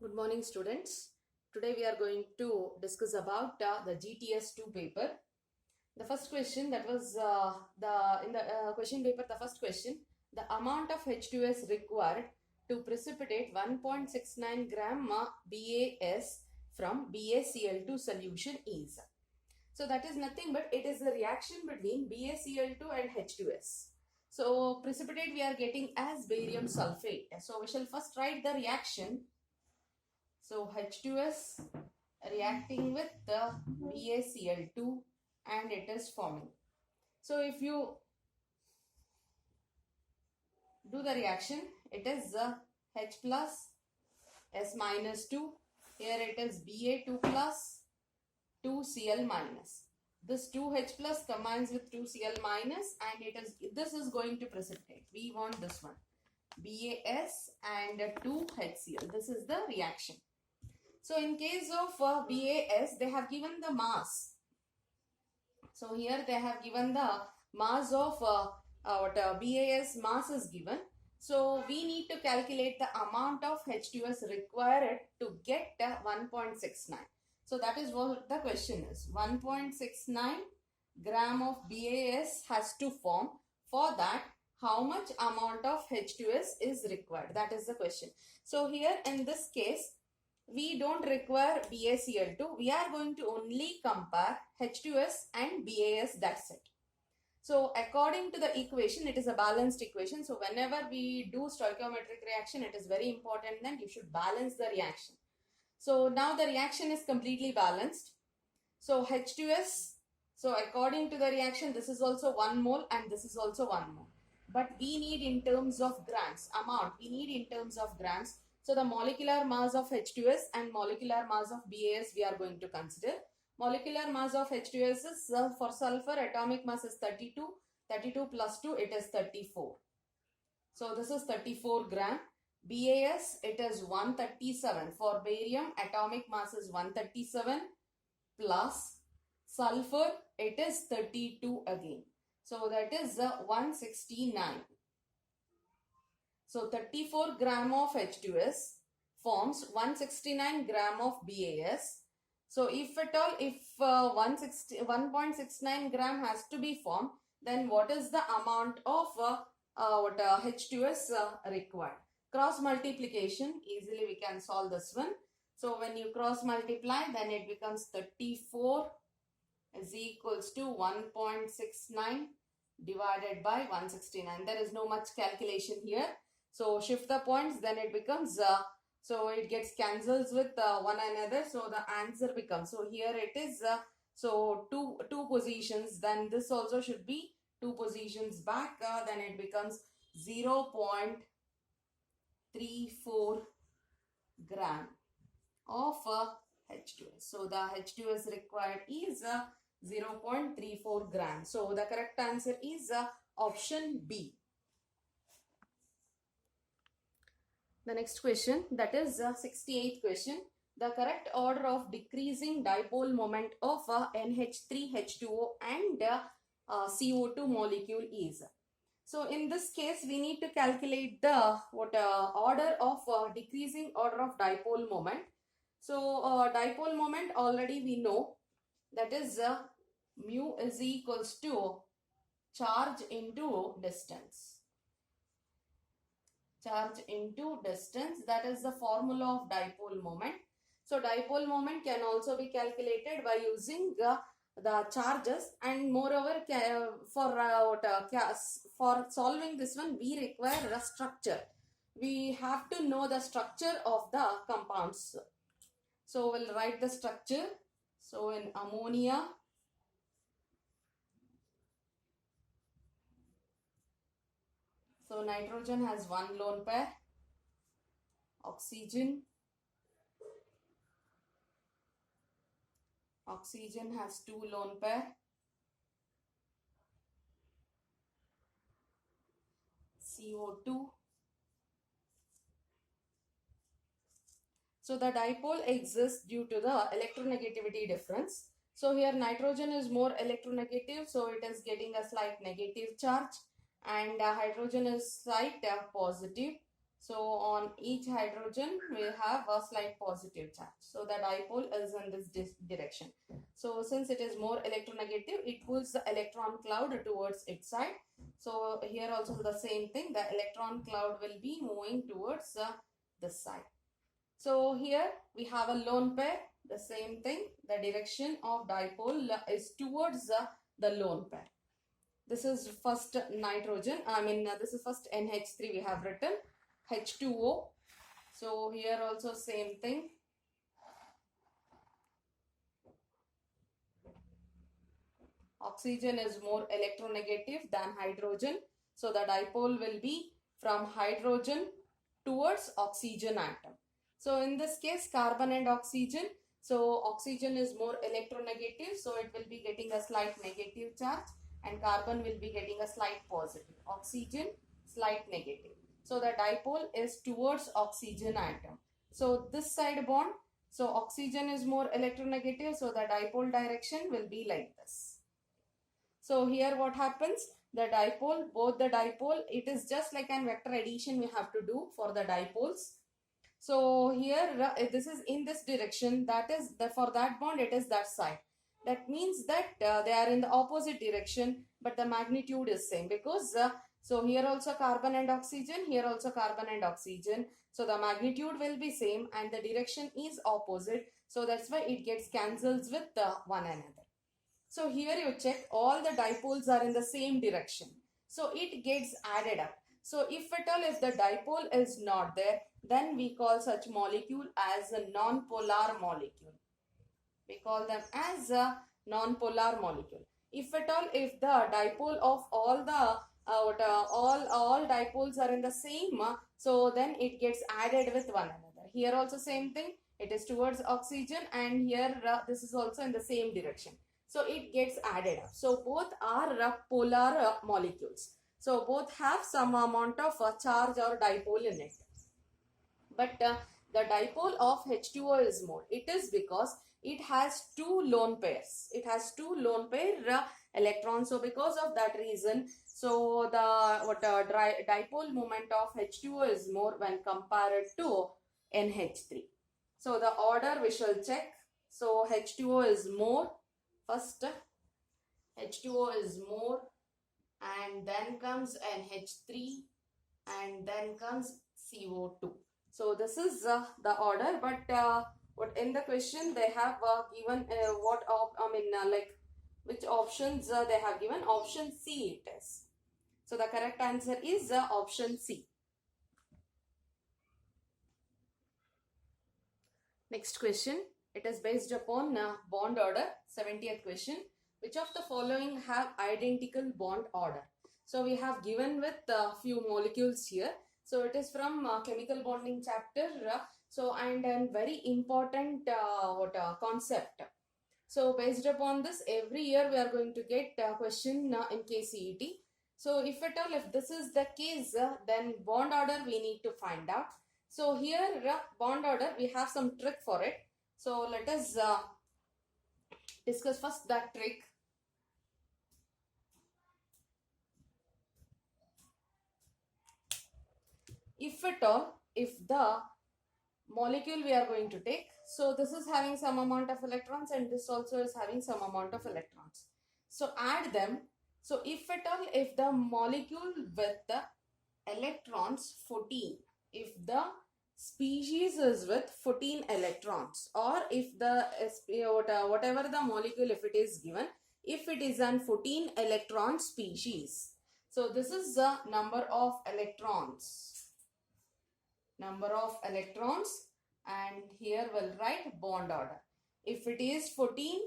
Good morning, students. Today we are going to discuss about the GTS2 paper. The first question that was in the question paper, the first question, the amount of H2S required to precipitate 1.69 gram BAS from BaCl2 solution is. So that is nothing but it is the reaction between BaCl2 and H2S. So precipitate we are getting as barium sulfate. So we shall first write the reaction. So H2S reacting with the BaCl2 and it is forming. So if you do the reaction, it is H plus S minus 2. Here it is Ba2 plus 2Cl minus. This 2H plus combines with 2Cl minus and this is going to precipitate. We want this one. BaS and 2HCl. This is the reaction. So in case of BaS, they have given the mass. So here they have given the mass of BaS mass is given. So we need to calculate the amount of H2S required to get 1.69. So that is what the question is. 1.69 gram of BaS has to form. For that, how much amount of H2S is required? That is the question. So here in this case, we don't require BaCl2. We are going to only compare H2S and BaS, that's it. So according to the equation, it is a balanced equation. So whenever we do stoichiometric reaction, it is very important that you should balance the reaction. So now the reaction is completely balanced. So H2S, so according to the reaction, this is also 1 mole and this is also 1 mole. But we need in terms of grams, amount, we need in terms of grams. So the molecular mass of H2S and molecular mass of BaS we are going to consider. Molecular mass of H2S is for sulfur, atomic mass is 32. 32 plus 2, it is 34. So this is 34 gram. BaS, it is 137. For barium, atomic mass is 137 plus sulfur, it is 32 again. So that is 169. So 34 gram of H2S forms 169 gram of BaS. So if at all, if 1.69 gram has to be formed, then what is the amount of H2S required? Cross multiplication, easily we can solve this one. So when you cross multiply, then it becomes 34 is equals to 1.69 divided by 169. There is no much calculation here. So shift the points, then it becomes, so it gets cancels with one another. So the answer becomes, so here it is, so two positions, then this also should be 2 positions back, then it becomes 0.34 gram of H2S. So the H2S required is 0.34 gram. So the correct answer is option B. The next question, that is 68th question. The correct order of decreasing dipole moment of NH3H2O and CO2 molecule is. So in this case, we need to calculate the order of decreasing order of dipole moment. So dipole moment already we know, that is mu is equals to charge into distance. Charge into distance, that is the formula of dipole moment. So dipole moment can also be calculated by using the charges, and moreover for solving this one we require a structure. We have to know the structure of the compounds. So we'll write the structure. So in ammonia, so nitrogen has 1 lone pair, oxygen has 2 lone pair, CO2. So the dipole exists due to the electronegativity difference. So here nitrogen is more electronegative, so it is getting a slight negative charge, and hydrogen is slight positive. So on each hydrogen, we have a slight positive charge. So the dipole is in this direction. So since it is more electronegative, it pulls the electron cloud towards its side. So here also the same thing, the electron cloud will be moving towards this side. So here we have a lone pair, the same thing, the direction of dipole is towards the lone pair. This is first nitrogen, this is first NH3 we have written, H2O. So here also same thing. Oxygen is more electronegative than hydrogen. So the dipole will be from hydrogen towards oxygen atom. So in this case, carbon and oxygen. So oxygen is more electronegative. So it will be getting a slight negative charge and carbon will be getting a slight positive. Oxygen, slight negative. So the dipole is towards oxygen atom. So this side bond, so oxygen is more electronegative. So the dipole direction will be like this. So here what happens? The dipole, both the dipole, it is just like an vector addition we have to do for the dipoles. So here this is in this direction, that is for that bond it is that side. That means that they are in the opposite direction but the magnitude is same because so here also carbon and oxygen, here also carbon and oxygen. So the magnitude will be same and the direction is opposite. So that's why it gets cancels with one another. So here you check all the dipoles are in the same direction. So it gets added up. So if at all if the dipole is not there, then we call such molecule as a non-polar molecule. We call them as a non-polar molecule. If at all if the dipole of all the all dipoles are in the same, so then it gets added with one another. Here also same thing. It is towards oxygen and here this is also in the same direction. So it gets added up. So both are polar molecules. So both have some amount of charge or dipole in it. But the dipole of H2O is more. It is because it has two lone pairs. It has two lone pair electrons. So because of that reason, so the dipole moment of H2O is more when compared to NH3. So the order we shall check. So H2O is more. First, H2O is more and then comes NH3 and then comes CO2. So this is the order, but what in the question they have given which options they have given. Option C it is. So the correct answer is option C. Next question. It is based upon bond order. 70th question. Which of the following have identical bond order? So we have given with a few molecules here. So it is from chemical bonding chapter. So and very important concept. So based upon this, every year we are going to get a question in KCET. So if at all if this is the case, then bond order we need to find out. So here bond order we have some trick for it. So let us discuss first that trick. If at all, if the molecule we are going to take, so this is having some amount of electrons and this also is having some amount of electrons. So add them. So if at all, if the molecule with the electrons 14, if the species is with 14 electrons, or if the whatever the molecule if it is given, if it is an 14 electron species, so this is the number of electrons and here we'll write bond order. If it is 14,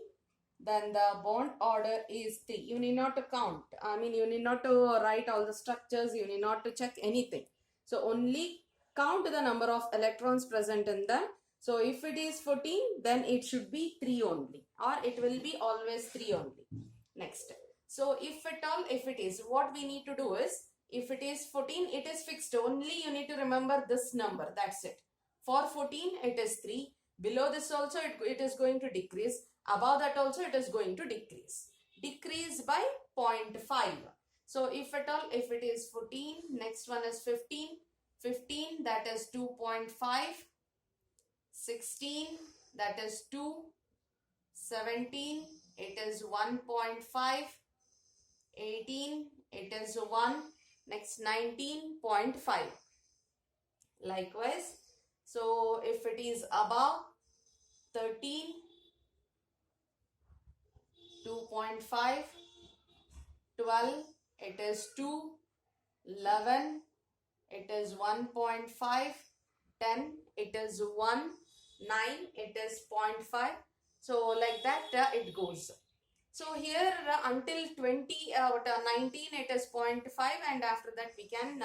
then the bond order is 3. You need not to count. You need not to write all the structures. You need not to check anything. So only count the number of electrons present in them. So if it is 14, then it should be 3 only, or it will be always 3 only. Next. So if at all, if it is, what we need to do is, if it is 14, it is fixed. Only you need to remember this number. That's it. For 14, it is 3. Below this also, it is going to decrease. Above that also, it is going to decrease. Decrease by 0.5. So if at all, if it is 14, next one is 15. 15, that is 2.5, 16, that is 2, 17, it is 1.5, 18, it is 1, next 19.5. Likewise, so if it is above 13, 2.5, 12, it is 2, 11, it is 1.5, 10, it is 1, 9, it is 0.5. So like that it goes. So here until 20, 19 it is 0.5, and after that we can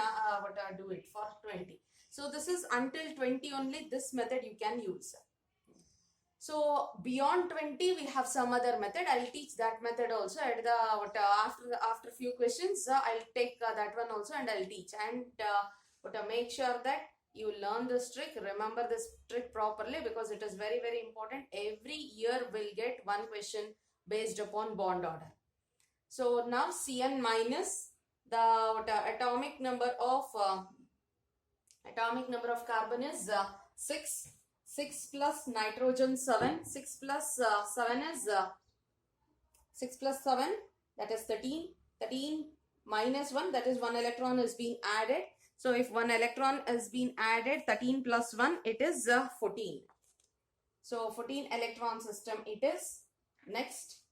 do it for 20. So this is until 20 only, this method you can use. So beyond 20 we have some other method. I'll teach that method also at the after few questions. I'll take that one also and I'll teach, and make sure that you learn this trick, remember this trick properly, because it is very very important. Every year we'll get one question based upon bond order. So now Cn minus, the atomic number of carbon is 6. 6 plus nitrogen 7. 6 plus 7 is 6 plus 7, that is 13. 13 minus 1, that is 1 electron is being added. So if 1 electron is being added, 13 plus 1, it is 14. So 14 electron system it is. Next,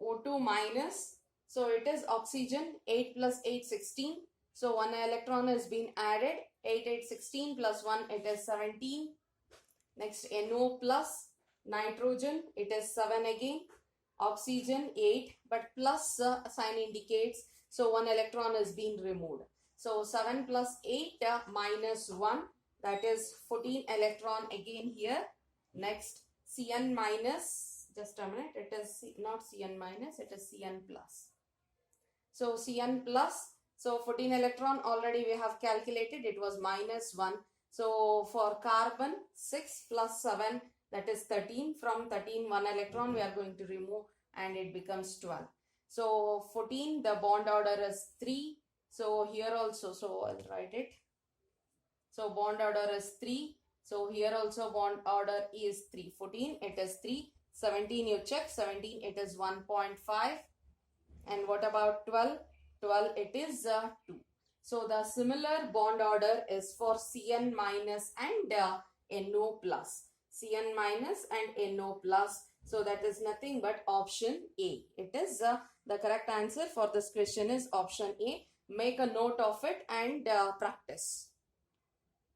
O2 minus, so it is oxygen. 8 plus 8, 16. So 1 electron is being added. 8, 8, 16 plus 1, it is 17. Next, NO plus, nitrogen, it is 7 again. Oxygen 8, but plus sign indicates, so 1 electron is being removed. So 7 plus 8 minus 1, that is 14 electron again here. Next, Cn minus, just a minute, it is not Cn minus, it is Cn plus. So Cn plus, so 14 electron already we have calculated, it was minus 1. So for carbon, 6 plus 7, that is 13. From 13, 1 electron we are going to remove and it becomes 12. So 14, the bond order is 3. So here also, so I'll write it. So bond order is 3. So here also bond order is 3. 14, it is 3. 17, you check. 17, it is 1.5. And what about 12? 12, it is 2. So the similar bond order is for Cn minus and NO plus. Cn minus and NO plus. So that is nothing but option A. It is the correct answer for this question is option A. Make a note of it and practice.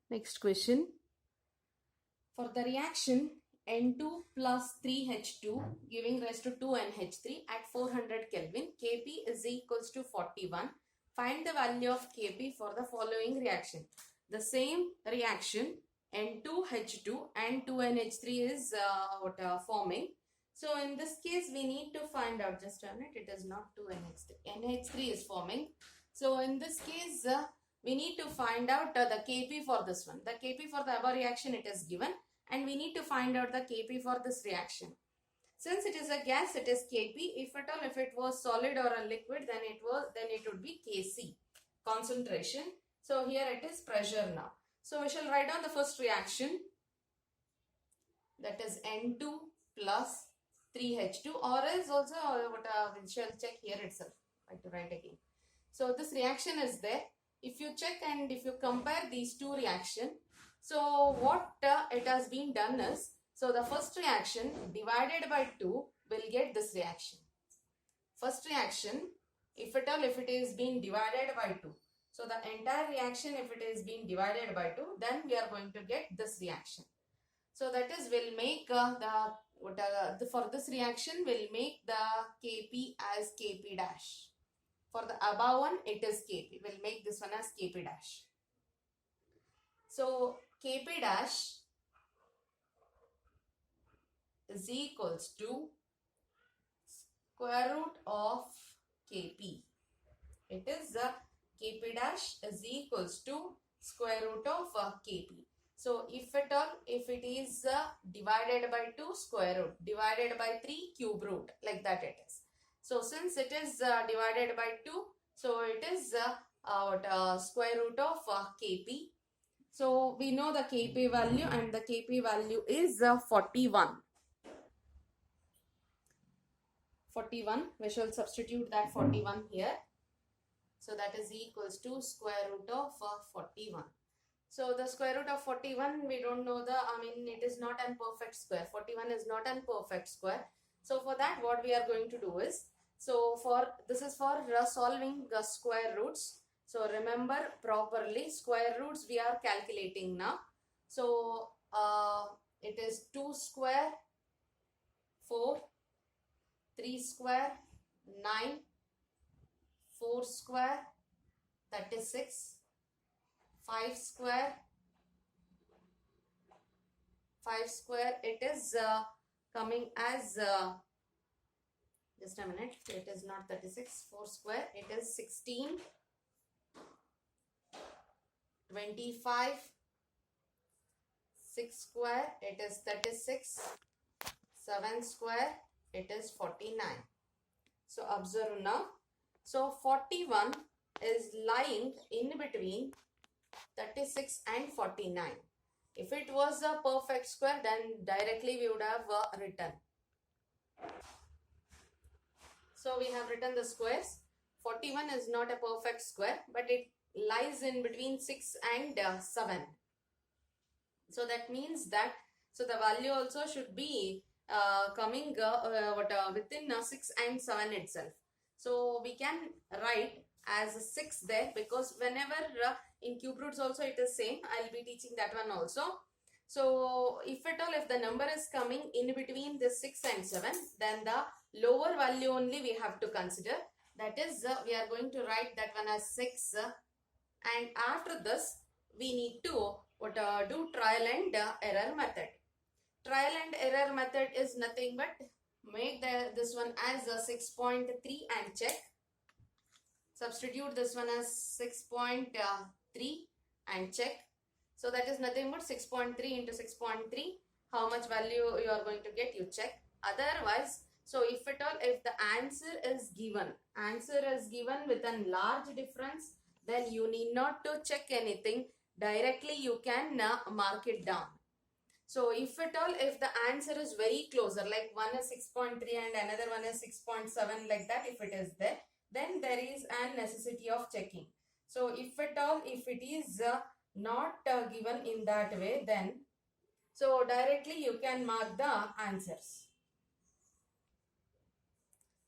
Next question. For the reaction N2 plus 3H2 giving rise to 2NH3 at 400 Kelvin, Kp is equals to 41. Find the value of Kp for the following reaction. The same reaction N2H2 and 2NH3 is forming. So in this case we need to find out, just a minute, it is not 2NH3. NH3 is forming. So in this case we need to find out the Kp for this one. The Kp for the above reaction it is given, and we need to find out the Kp for this reaction. Since it is a gas, it is Kp. If at all, if it was solid or a liquid, then it would be Kc, concentration. So here it is pressure now. So we shall write down the first reaction, that is N2 plus 3H2, or else also we shall check here itself. I have to write again. So this reaction is there. If you check and if you compare these two reactions, so what it has been done is, so the first reaction divided by 2 will get this reaction. First reaction, if at all, if it is being divided by 2. So the entire reaction, if it is being divided by 2, then we are going to get this reaction. So that is, will make for this reaction, will make the Kp as Kp dash. For the above one, it is Kp. We'll make this one as Kp dash. So Kp dash is equals to square root of Kp. It is Kp dash is equals to square root of Kp. So if at all, if it is divided by 2, square root, divided by 3, cube root, like that it is. So since it is divided by 2, so it is square root of Kp. So we know the Kp value, and the Kp value is 41. 41, we shall substitute that 41 here. So that is equals to square root of 41. So the square root of 41, we don't know it is not an perfect square. 41 is not an perfect square. So for that, what we are going to do is, this is for solving the square roots. So remember properly, square roots we are calculating now. So it is 2 square, 4, 3 square, 9, 4 square, 36, 5 square, it is coming as, just a minute, it is not 36, 4 square, it is 16, 25, 6 square, it is 36, 7 square, it is 49. So observe now. So 41 is lying in between 36 and 49. If it was a perfect square, then directly we would have written. So we have written the squares. 41 is not a perfect square, but it lies in between 6 and 7. So that means that, so the value also should be coming within 6 and 7 itself. So we can write as 6 there, because whenever in cube roots also it is same. I'll be teaching that one also. So if at all, if the number is coming in between the 6 and 7, then the lower value only we have to consider. That is, we are going to write that one as 6. And after this, we need to do trial and error method. Trial and error method is nothing but make this one as a 6.3 and check. Substitute this one as 6.3 and check. So that is nothing but 6.3 into 6.3. How much value you are going to get, you check. Otherwise, so if at all, if the answer is given with a large difference, then you need not to check anything. Directly you can mark it down. So if at all, if the answer is very closer, like one is 6.3 and another one is 6.7, like that, if it is there, then there is a necessity of checking. So if at all, if it is not given in that way, then so directly you can mark the answers.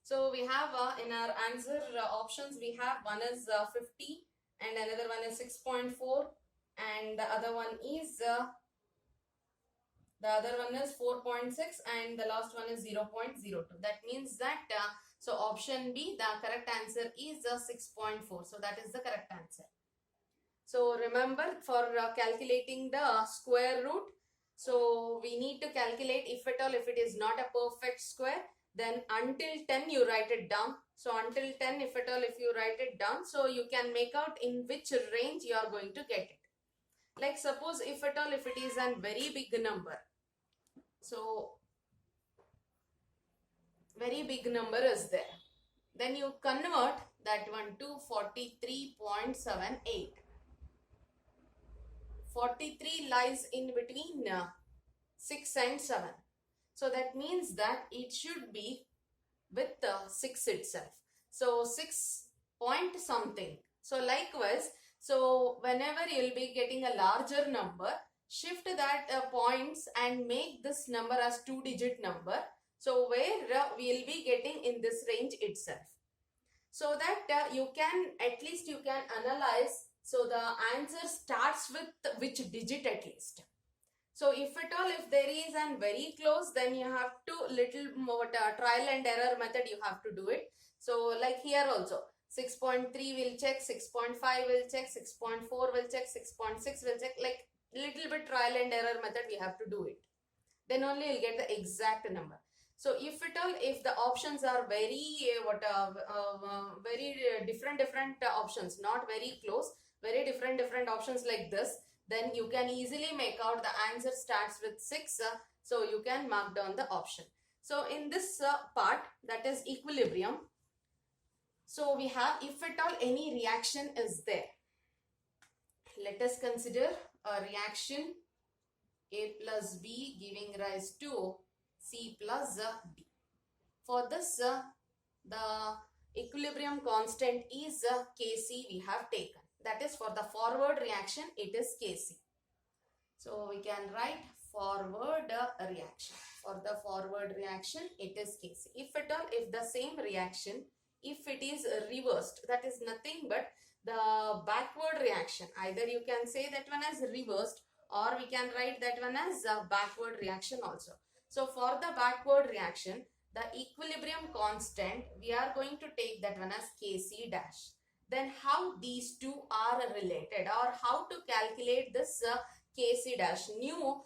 So we have in our answer options, we have one is 50 and another one is 6.4 and the other one is 4.6 and the last one is 0.02. That means that so option B, the correct answer is 6.4. So that is the correct answer. So remember, for calculating the square root, so we need to calculate, if at all, if it is not a perfect square, then until 10 you write it down. So until 10, if at all, if you write it down, so you can make out in which range you are going to get it. Like suppose if at all, if it is a very big number, so very big number is there, then you convert that one to 43.78. 43 lies in between 6 and 7. So that means that it should be with 6 itself. So 6 point something. So likewise, so whenever you will be getting a larger number, shift that points and make this number as 2-digit number. So where we will be getting in this range itself. So that you can, at least you can analyze. So the answer starts with which digit at least. So if at all, if there is an very close, then you have to little more trial and error method you have to do it. So like here also, 6.3 will check, 6.5 will check, 6.4 will check, 6.6 will check, like little bit trial and error method we have to do it. Then only you'll get the exact number. So if at all, if the options are very very different options, not very close, very different options like this, then you can easily make out the answer starts with 6. So you can mark down the option. So in this part, that is equilibrium. So we have, if at all any reaction is there, let us consider a reaction A plus B giving rise to C plus D. For this, the equilibrium constant is Kc we have taken. That is, for the forward reaction, it is Kc. So we can write forward reaction. For the forward reaction, it is Kc. If at all, if the same reaction, if it is reversed, that is nothing but the backward reaction. Either you can say that one as reversed, or we can write that one as backward reaction also. So for the backward reaction, the equilibrium constant, we are going to take that one as Kc dash. Then how these two are related, or how to calculate this Kc dash, new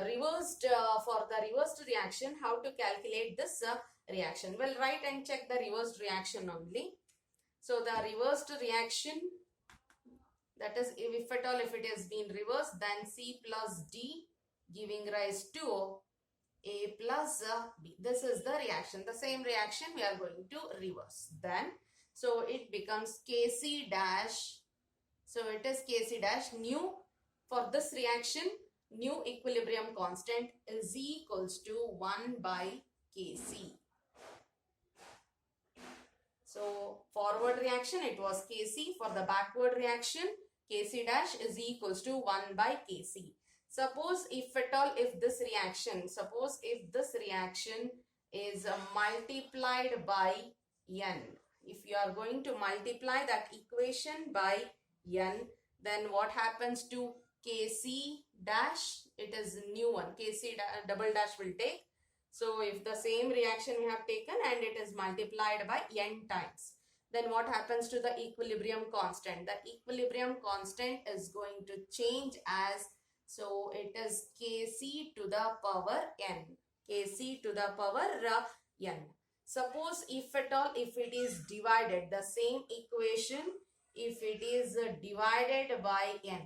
reversed, for the reversed reaction, how to calculate this reaction. We'll write and check the reversed reaction only. So the reversed reaction, that is, if at all, if it has been reversed, then C plus D giving rise to A plus B. This is the reaction. The same reaction we are going to reverse. Then, so it becomes Kc dash. So it is Kc dash new. For this reaction, new equilibrium constant is equals to 1 by Kc. So forward reaction, it was Kc. For the backward reaction, Kc dash is equals to 1 by Kc. Suppose if at all, if this reaction, suppose if this reaction is multiplied by n. If you are going to multiply that equation by n, then what happens to Kc dash? It is new one. Kc double dash will take. So if the same reaction we have taken and it is multiplied by n times, then what happens to the equilibrium constant? The equilibrium constant is going to change as, so it is Kc to the power n. Kc to the power n. Suppose if at all, if it is divided, the same equation, if it is divided by n.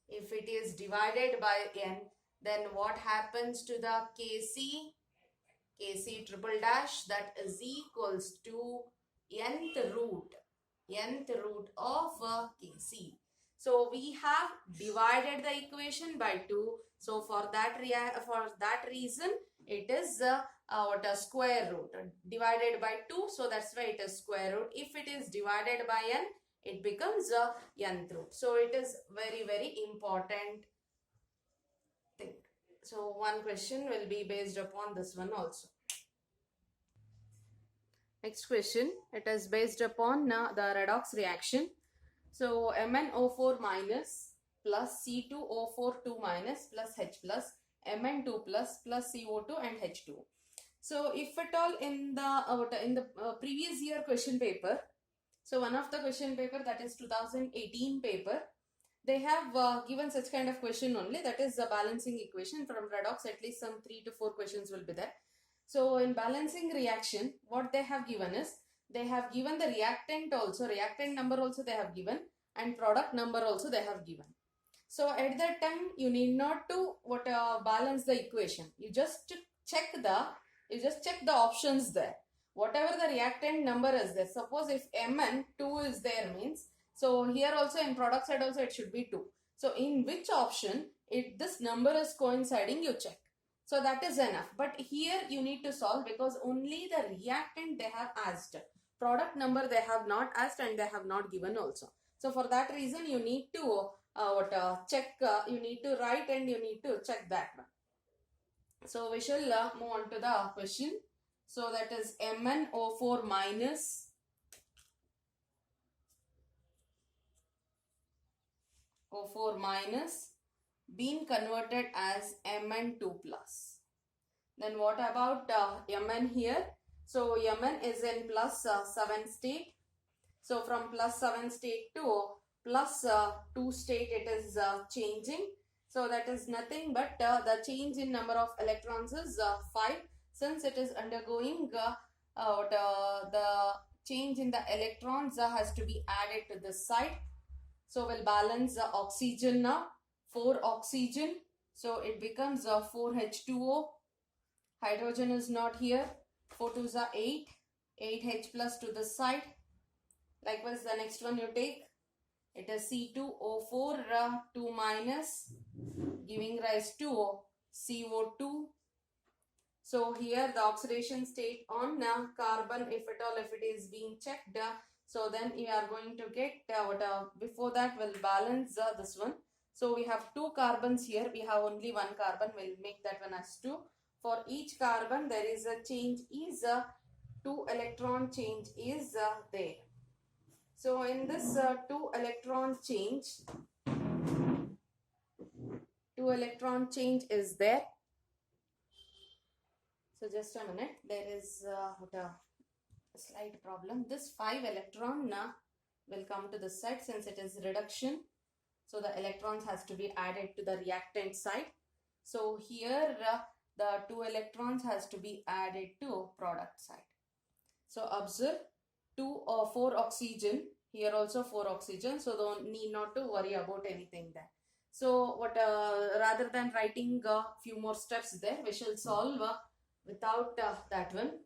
If it is divided by n, then what happens to the Kc? Kc triple dash, that is equals to nth root of Kc. So we have divided the equation by 2. So for that reason, it is square root divided by 2. So that's why it is square root. If it is divided by n, it becomes nth root. So it is very, very important thing. So one question will be based upon this one also. Next question, it is based upon the redox reaction. So MnO4 minus plus C2O4 2 minus plus H plus Mn2 plus CO2 and H2. So if at all in the previous year question paper, so one of the question paper, that is 2018 paper, they have given such kind of question only, that is the balancing equation from redox. At least some 3 to 4 questions will be there. So in balancing reaction, what they have given is, they have given the reactant also, reactant number also they have given, and product number also they have given. So at that time, you need not to balance the equation. You just check the options there. Whatever the reactant number is there. Suppose if Mn2 is there means, so here also in product side also it should be 2. So in which option this number is coinciding, you check. So that is enough. But here you need to solve, because only the reactant they have asked. Product number they have not asked and they have not given also. So for that reason you need to check, you need to write and you need to check that one. So we shall move on to the question. So that is MnO4 minus O4 minus being converted as Mn2 plus. Then what about Mn here? So Mn is in plus 7 state. So from plus 7 state to plus 2 state it is changing. So that is nothing but the change in number of electrons is 5. Since it is undergoing the change in the electrons has to be added to this side. So we'll balance the oxygen now. 4 oxygen. So it becomes 4H2O. Hydrogen is not here. 4 2s are 8. 8H plus to the side. Likewise the next one you take. it is C2O4 2 minus, giving rise to CO2. So here the oxidation state on carbon, if at all if it is being checked, so then we are going to get before that we'll balance this one. So we have 2 carbons here, we have only 1 carbon, we'll make that one as 2. For each carbon there is a change, is 2 electron change is there. So in this 2 electron change is there. So just a minute, there is a slight problem. This 5 electron will come to this side since it is reduction. So the electrons has to be added to the reactant side. So here the 2 electrons has to be added to product side. So observe 2 or 4 oxygen, here also 4 oxygen, so don't need not to worry about anything there. So rather than writing a few more steps there, we shall solve without that one.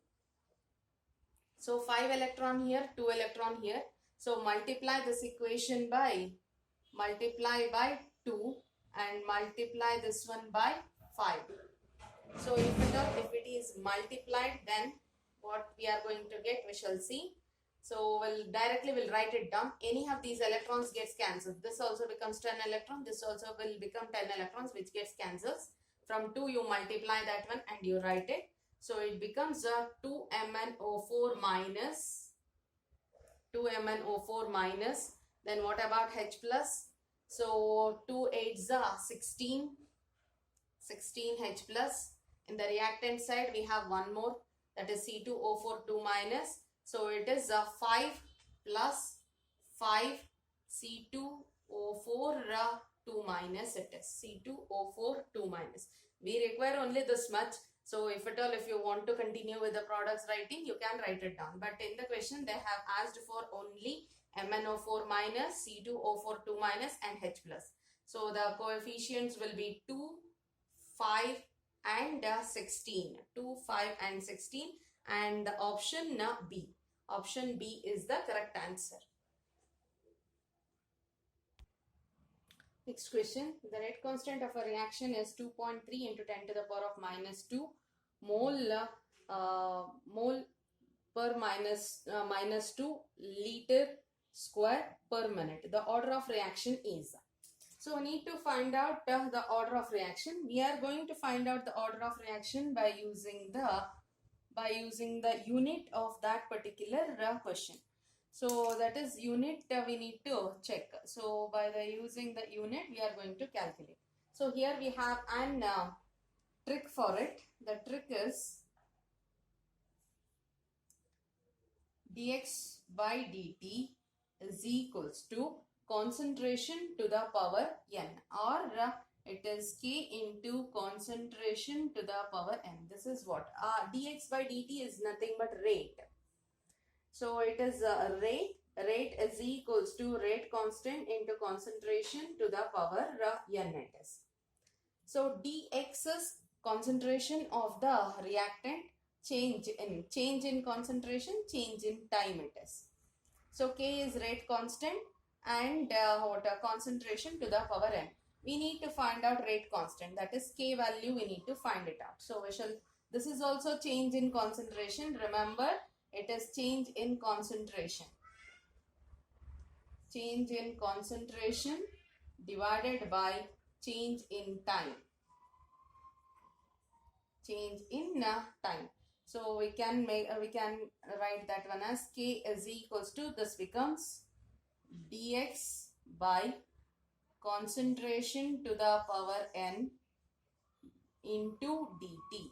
So 5 electron here, 2 electron here. So multiply this equation by 2 and multiply this one by 5. So if it is multiplied, then what we are going to get, we shall see. So we'll write it down. Any of these electrons gets cancelled. This also becomes 10 electrons. This also will become 10 electrons, which gets cancelled. From 2 you multiply that one and you write it. So it becomes 2MnO4 minus. Then what about H plus? So 2 8s are 16 H plus. In the reactant side we have one more, that is C2O4 2 minus. So it is 5 plus 5 C2O4 2 minus, it is C2O4 2 minus. We require only this much. So if at all if you want to continue with the products writing, you can write it down. But in the question they have asked for only MnO4 minus, C2O4 2 minus and H plus. So the coefficients will be 2, 5 and 16. 2, 5 and 16, and the option B. Option B is the correct answer. Next question. The rate constant of a reaction is 2.3 into 10 to the power of minus 2 mole per minus 2 liter square per minute. The order of reaction is. So we need to find out the order of reaction. We are going to find out the order of reaction by using the unit of that particular question. So that is unit we need to check. So by using the unit we are going to calculate. So here we have an trick for it. The trick is dx by dt is equals to concentration to the power n, or it is k into concentration to the power n. This is what dx by dt is nothing but rate. So it is rate is equals to rate constant into concentration to the power n it is. So dx is concentration of the reactant, change in concentration, change in time it is. So k is rate constant and concentration to the power n. We need to find out rate constant, that is k value, we need to find it out. So this is also change in concentration. Remember, it is change in concentration. Change in concentration divided by change in time. Change in time. So we can write that one as k is equals to, this becomes dx by concentration to the power n into dt.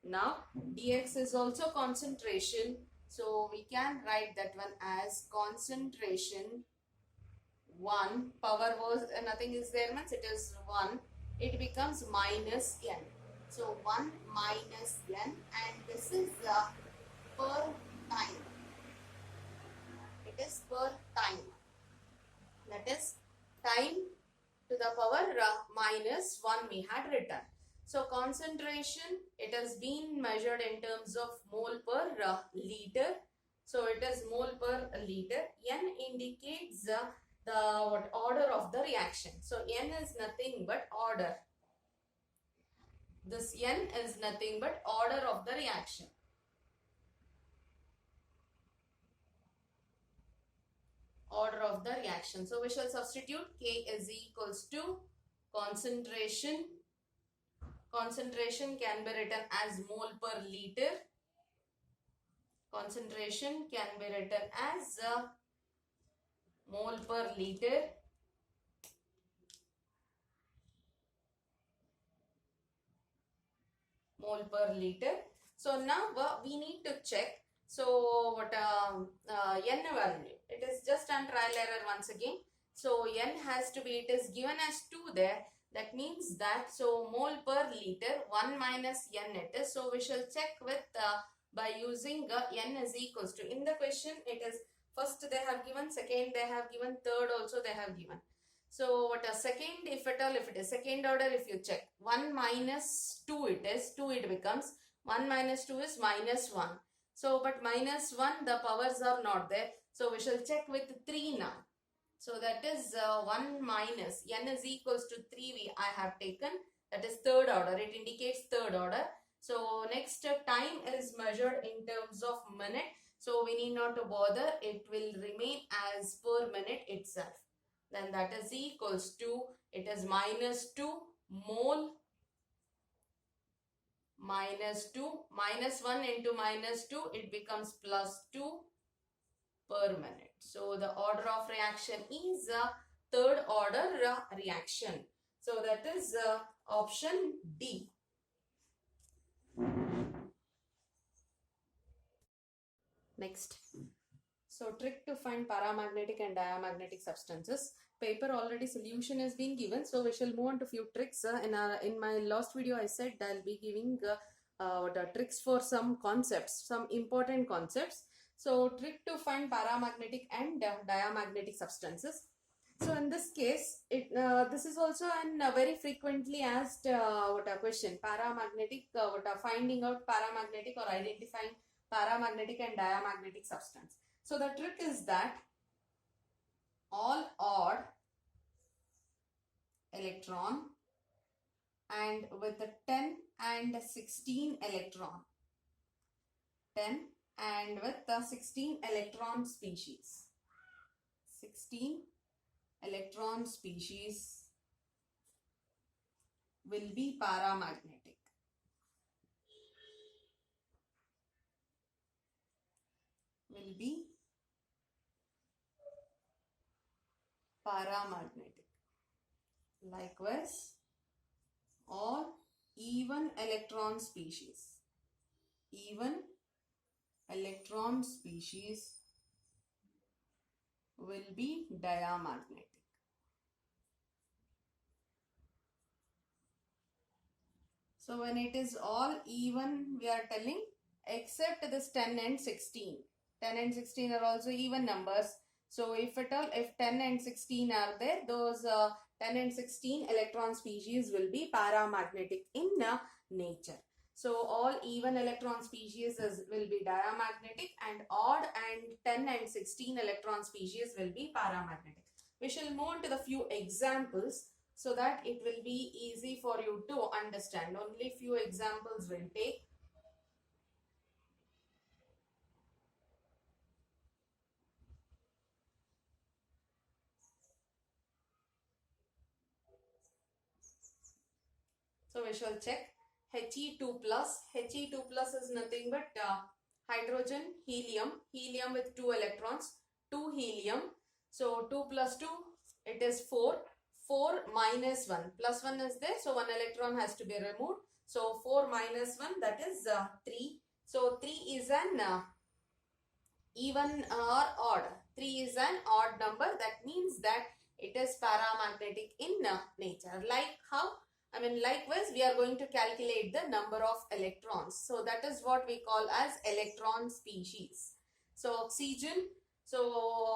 Now dx is also concentration, so we can write that one as concentration 1, power was nothing is there means it is 1, it becomes minus n. So 1 minus n, and this is per time. It is per time. That is time to the power minus 1 we had written. So concentration, it has been measured in terms of mole per liter. So it is mole per liter. N indicates the order of the reaction. So N is nothing but order. This N is nothing but order of the reaction. Order of the reaction. So we shall substitute K is equals to concentration. Concentration can be written as mole per liter. Concentration can be written as mole per liter. Mole per liter. So now we need to check. So what N value? It is just on trial error once again. So N has to be, it is given as 2 there. That means that, so mole per liter, 1 minus N it is. So we shall check with by using N is equals to. In the question it is first they have given, second they have given, third also they have given. So what a second, if at all, if it is second order, if you check 1 minus 2 it is, 2 it becomes, 1 minus 2 is minus 1. So but minus 1 the powers are not there. So we shall check with 3 now. So that is 1 minus N is equals to 3 I have taken, that is third order, it indicates third order. So next time is measured in terms of minute. So we need not to bother, it will remain as per minute itself. Then that is equals to, it is minus 2 mole minus 2, minus 1 into minus 2, it becomes plus 2 per minute. So the order of reaction is a third order reaction. So that is option D. Next. So trick to find paramagnetic and diamagnetic substances. Paper already solution has been given. So we shall move on to few tricks. In my last video I said I'll be giving tricks for some concepts, some important concepts. So trick to find paramagnetic and diamagnetic substances. So in this case, this is also a very frequently asked question. Paramagnetic, finding out paramagnetic or identifying paramagnetic and diamagnetic substance. So the trick is that all odd electron and with the 10 and 16 electron, 10 and with the 16 electron species, 16 electron species will be paramagnetic. Will be paramagnetic. Likewise, all even electron species, even electron species will be diamagnetic. So when it is all even, we are telling, except this 10 and 16. 10 and 16 are also even numbers. So if at all, if 10 and 16 are there, those 10 and 16 electron species will be paramagnetic in nature. So all even electron species will be diamagnetic, and odd and 10 and 16 electron species will be paramagnetic. We shall move on to the few examples so that it will be easy for you to understand. Only few examples will take. So we shall check He2 plus. He2 plus is nothing but hydrogen, helium, helium with 2 electrons, 2 helium. So 2 plus 2, it is 4. 4 minus 1, plus 1 is there, so 1 electron has to be removed. So 4 minus 1, that is 3. So 3 is an even or odd. 3 is an odd number. That means that it is paramagnetic in nature. Like how? I mean, likewise, we are going to calculate the number of electrons. So that is what we call as electron species. So oxygen. So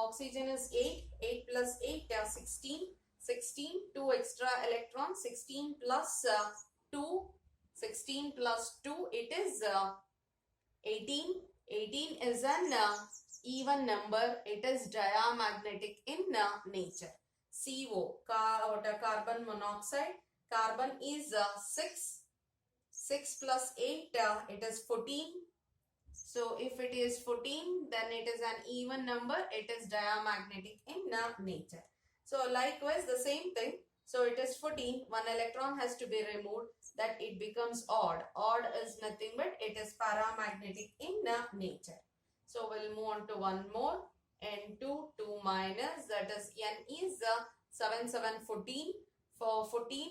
oxygen is 8. 8 plus 8, 16. 16, 2 extra electrons. 16 plus 2. 16 plus 2, it is 18. 18 is an even number, it is diamagnetic in nature. CO, carbon monoxide, carbon is 6 plus 8, it is 14. So if it is 14, then it is an even number, it is diamagnetic in nature. So likewise the same thing. So it is 14, one electron has to be removed, that it becomes odd. Odd is nothing but it is paramagnetic in nature. So we'll move on to one more. N2, 2 minus, that is N is 7, 7, 14. For 14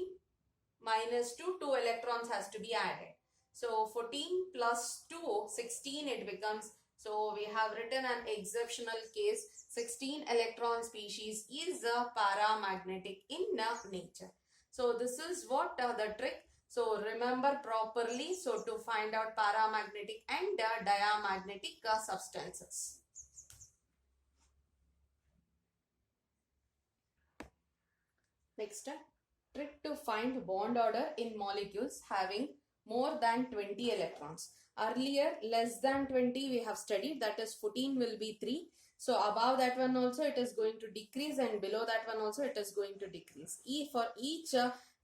minus 2, 2 electrons has to be added. So 14 plus 2, 16 it becomes. So we have written an exceptional case. 16 electron species is paramagnetic in nature. So this is what the trick. So remember properly. So to find out paramagnetic and diamagnetic substances. Next, trick to find bond order in molecules having more than 20 electrons. Earlier, less than 20 we have studied, that is 14 will be 3. So above that one also it is going to decrease, and below that one also it is going to decrease. For each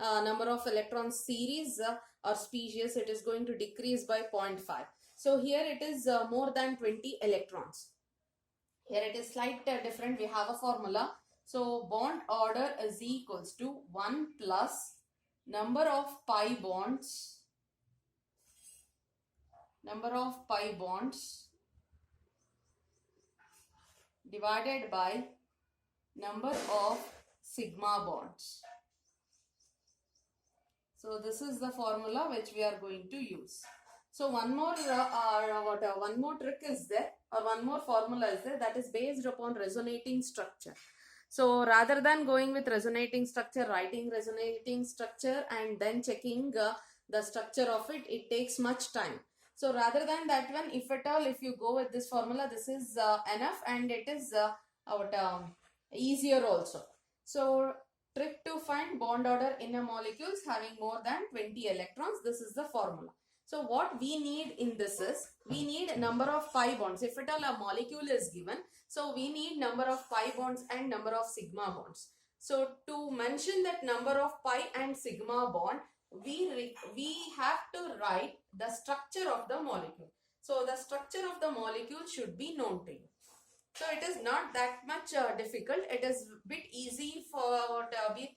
number of electrons series or species, it is going to decrease by 0.5. So here it is more than 20 electrons. Here it is slightly different. We have a formula. So bond order is equals to 1 plus number of pi bonds divided by number of sigma bonds. So this is the formula which we are going to use. So one more trick is there, or one more formula is there, that is based upon resonating structure. So rather than going with resonating structure, writing resonating structure and then checking the structure of it, it takes much time. So rather than that one, if at all, if you go with this formula, this is enough, and it is easier also. So trick to find bond order in a molecules having more than 20 electrons, this is the formula. So what we need in this is, we need number of pi bonds. If at all a molecule is given, so we need number of pi bonds and number of sigma bonds. So to mention that number of pi and sigma bond, we have to write the structure of the molecule. So the structure of the molecule should be known to you. So it is not that much difficult. It is bit easy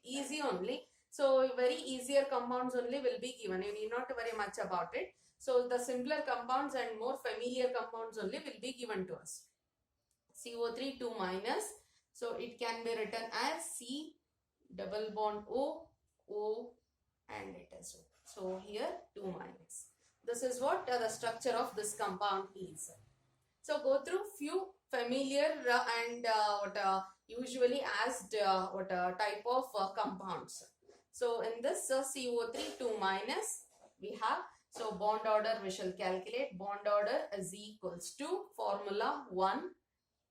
easy only. So very easier compounds only will be given. You need not worry much about it. So the simpler compounds and more familiar compounds only will be given to us. CO3 2 minus. So it can be written as C double bond O, O and it is O. So here 2 minus. This is what the structure of this compound is. So go through few familiar and usually asked type of compounds. So in this CO3 2 minus we have, so bond order we shall calculate. Bond order is equals to formula 1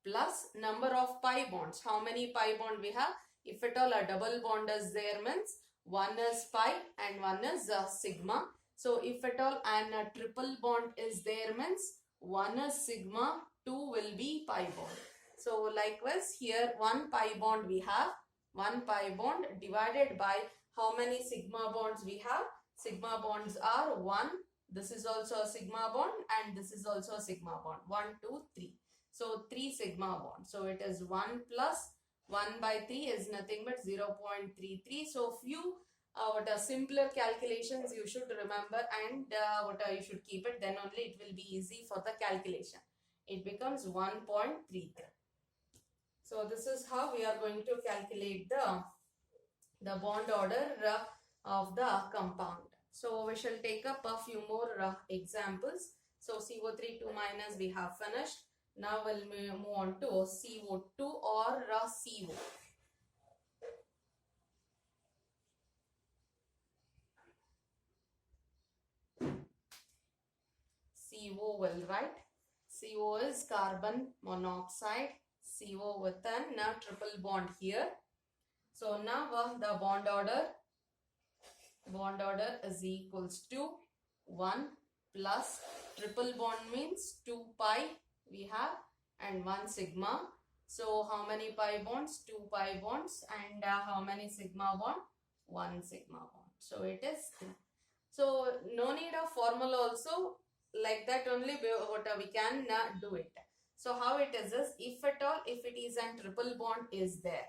plus number of pi bonds. How many pi bond we have? If at all a double bond is there, means one is pi and one is sigma. So if at all an triple bond is there, means one is sigma, 2 will be pi bond. So likewise here 1 pi bond we have, 1 pi bond divided by how many sigma bonds we have? Sigma bonds are 1. This is also a sigma bond and this is also a sigma bond. 1, 2, 3. So 3 sigma bonds. So it is 1 plus 1 by 3 is nothing but 0.33. So few simpler calculations you should remember, and you should keep it, then only it will be easy for the calculation. It becomes 1.33. So this is how we are going to calculate the bond order of the compound. So we shall take up a few more examples. So CO3 2 minus we have finished. Now we'll move on to CO2 or CO. CO will write. CO is carbon monoxide. CO with a triple bond here. So now the bond order is equals to 1 plus triple bond means 2 pi we have, and 1 sigma. So how many pi bonds? 2 pi bonds. And how many sigma bond? 1 sigma bond. So it is 3. So no need of formula also, like that only we can do it. So how it is if at all, if it is a triple bond is there,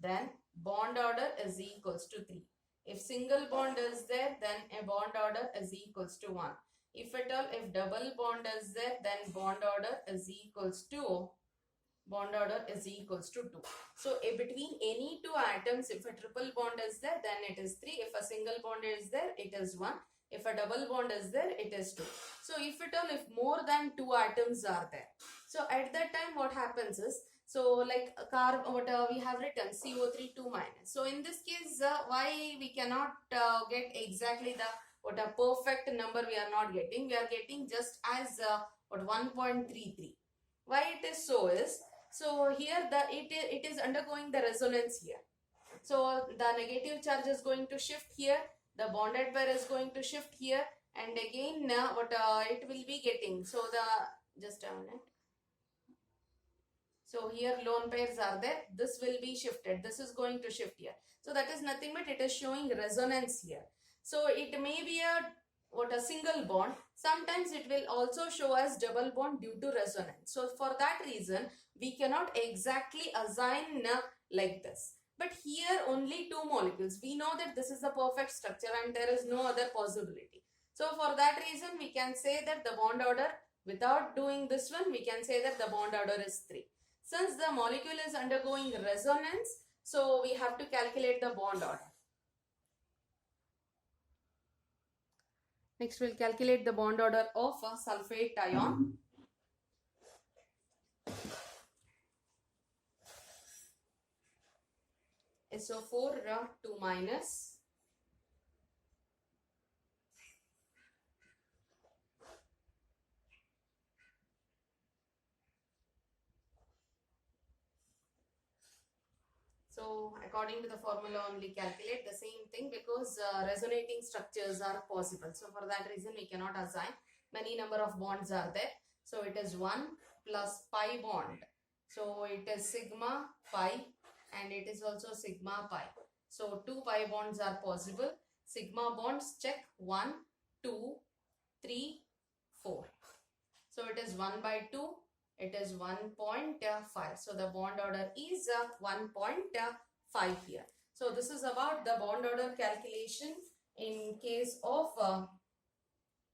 then bond order is equals to 3. If single bond is there, then a bond order is equals to 1. If at all, if double bond is there, then bond order is equals to 2. So between any two atoms, if a triple bond is there, then it is 3. If a single bond is there, it is 1. If a double bond is there, it is 2. So if at all, if more than 2 atoms are there, so at that time what happens is, so like we have written CO3 2 minus. So in this case, why we cannot get exactly the a perfect number we are not getting. We are getting just as 1.33. Why it is so is, so here it is undergoing the resonance here. So the negative charge is going to shift here, the bonded pair is going to shift here, and again it will be getting. So just a minute. So here lone pairs are there. This will be shifted. This is going to shift here. So that is nothing but it is showing resonance here. So it may be a single bond. Sometimes it will also show as double bond due to resonance. So for that reason, we cannot exactly assign like this. But here only 2 molecules. We know that this is the perfect structure and there is no other possibility. So for that reason, we can say that the bond order, without doing this one, we can say that the bond order is 3. Since the molecule is undergoing resonance, so we have to calculate the bond order. Next, we'll calculate the bond order of a sulfate ion. SO4 2 minus. So according to the formula only calculate the same thing, because resonating structures are possible. So for that reason we cannot assign. Many number of bonds are there. So it is 1 plus pi bond. So it is sigma pi and it is also sigma pi. So 2 pi bonds are possible. Sigma bonds check 1, 2, 3, 4. So it is 1 by 2. It is 1.5. So the bond order is 1.5 here. So this is about the bond order calculation in case of bond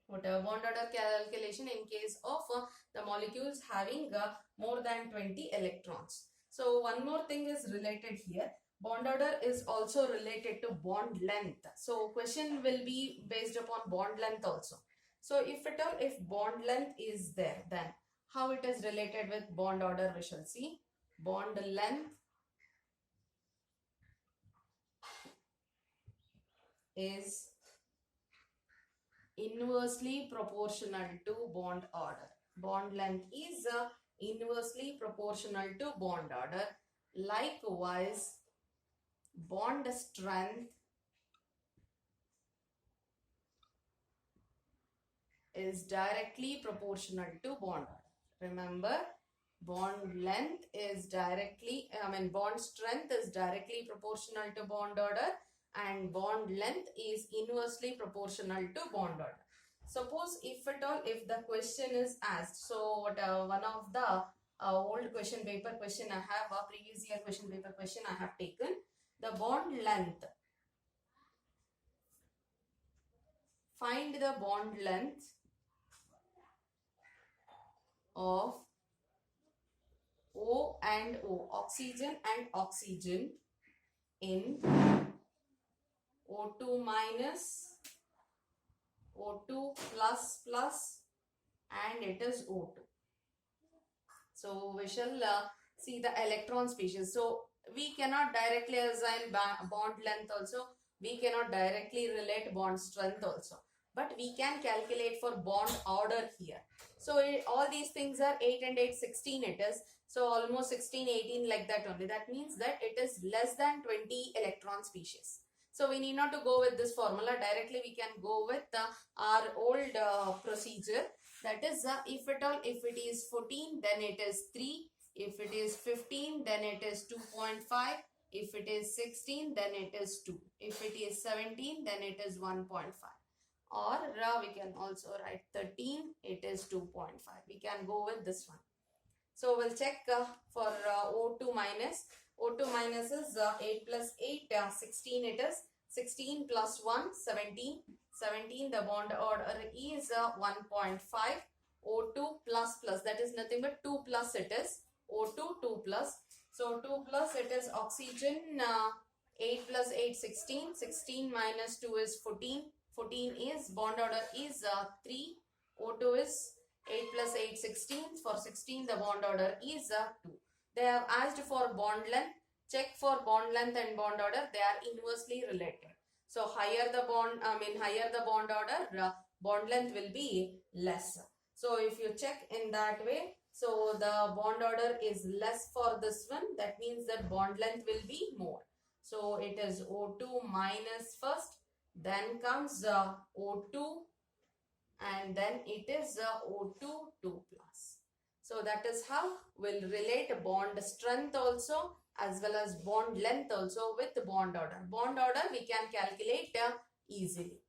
order calculation in case of the molecules having more than 20 electrons. So one more thing is related here. Bond order is also related to bond length. So question will be based upon bond length also. So if at all, if bond length is there, then how it is related with bond order we shall see. Bond length is inversely proportional to bond order. Bond length is inversely proportional to bond order. Likewise, bond strength is directly proportional to bond order. Remember, bond length is bond strength is directly proportional to bond order, and bond length is inversely proportional to bond order. Suppose if at all, if the question is asked, so one of the old question paper question I have, a previous year question paper question I have taken, the bond length. Find the bond length of O and O, oxygen and oxygen, in O2 minus, O2 plus plus, and it is O2. So we shall see the electron species. So we cannot directly assign bond length also. We cannot directly relate bond strength also. But we can calculate for bond order here. So all these things are 8 and 8, 16 it is. So almost 16, 18 like that only. That means that it is less than 20 electron species. So we need not to go with this formula. Directly we can go with our old procedure. That is, if at all, if it is 14, then it is 3. If it is 15, then it is 2.5. If it is 16, then it is 2. If it is 17, then it is 1.5. Or we can also write 13, it is 2.5. We can go with this one. So we'll check for O2 minus. O2 minus is 8 plus 8, 16 it is. 16 plus 1, 17. 17, the bond order is 1.5. O2 plus plus, that is nothing but 2 plus it is. O2, 2 plus. So 2 plus it is oxygen, 8 plus 8, 16. 16 minus 2 is 14. 14 is, bond order is 3. O2 is 8 plus 8, 16. For 16, the bond order is 2. They have asked for bond length. Check for bond length and bond order. They are inversely related. So higher the bond order, bond length will be less. So if you check in that way, so the bond order is less for this one. That means that bond length will be more. So it is O2 minus first. Then comes O2. And then it is O2 2 plus. So that is how we'll relate bond strength also as well as bond length also with bond order. Bond order we can calculate easily.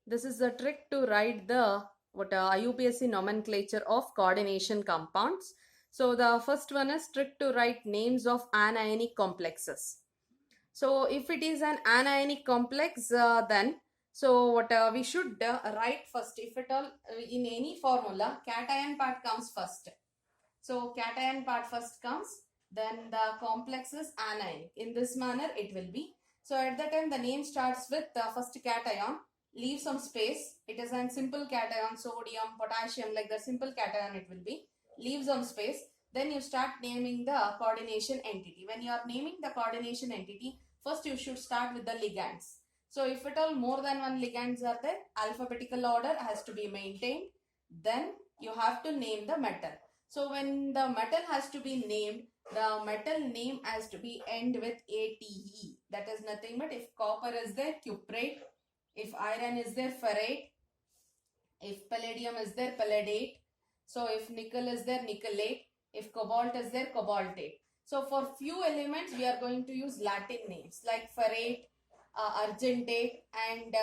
This is the trick to write the IUPAC nomenclature of coordination compounds. So the first one is trick to write names of anionic complexes. So if it is an anionic complex, then so what we should write first, if at all in any formula, cation part comes first. So cation part first comes, then the complex is anionic. In this manner it will be. So at that time the name starts with first cation, leave some space. It is a simple cation, sodium, potassium, like the simple cation it will be. Leave some space. Then you start naming the coordination entity. When you are naming the coordination entity, first you should start with the ligands. So if at all more than one ligands are there, alphabetical order has to be maintained. Then you have to name the metal. So when the metal has to be named, the metal name has to be end with ATE. That is nothing but if copper is there, cuprate. If iron is there, ferrate. If palladium is there, palladate. So if nickel is there, nickelate. If cobalt is there, cobaltate. So for few elements, we are going to use Latin names like ferrate, argentate and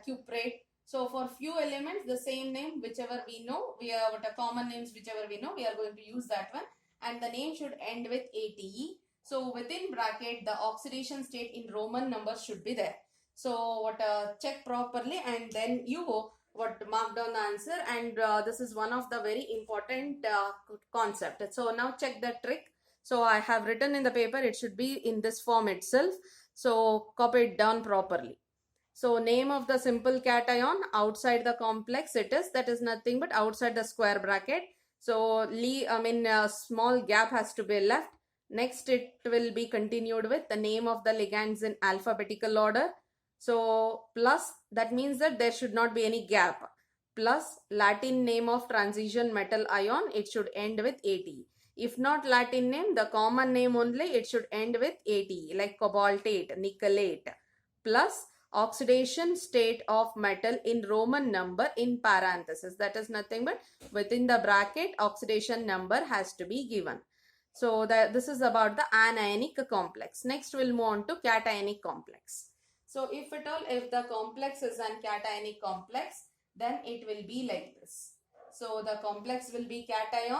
cuprate. So for few elements, the same name, whichever we know, we are common names, whichever we know, we are going to use that one. And the name should end with ATE. So within bracket, the oxidation state in Roman numbers should be there. So check properly and then you mark down the answer, and this is one of the very important concept. So now check the trick. So I have written in the paper, it should be in this form itself. So copy it down properly. So name of the simple cation outside the complex it is, that is nothing but outside the square bracket. So small gap has to be left. Next it will be continued with the name of the ligands in alphabetical order. So plus, that means that there should not be any gap. Plus Latin name of transition metal ion, it should end with AT. If not Latin name, the common name only, it should end with AT, like cobaltate, nickelate. Plus oxidation state of metal in Roman number in parenthesis. That is nothing but within the bracket, oxidation number has to be given. So this is about the anionic complex. Next we'll move on to cationic complex. So if at all, if the complex is an cationic complex, then it will be like this. So the complex will be cation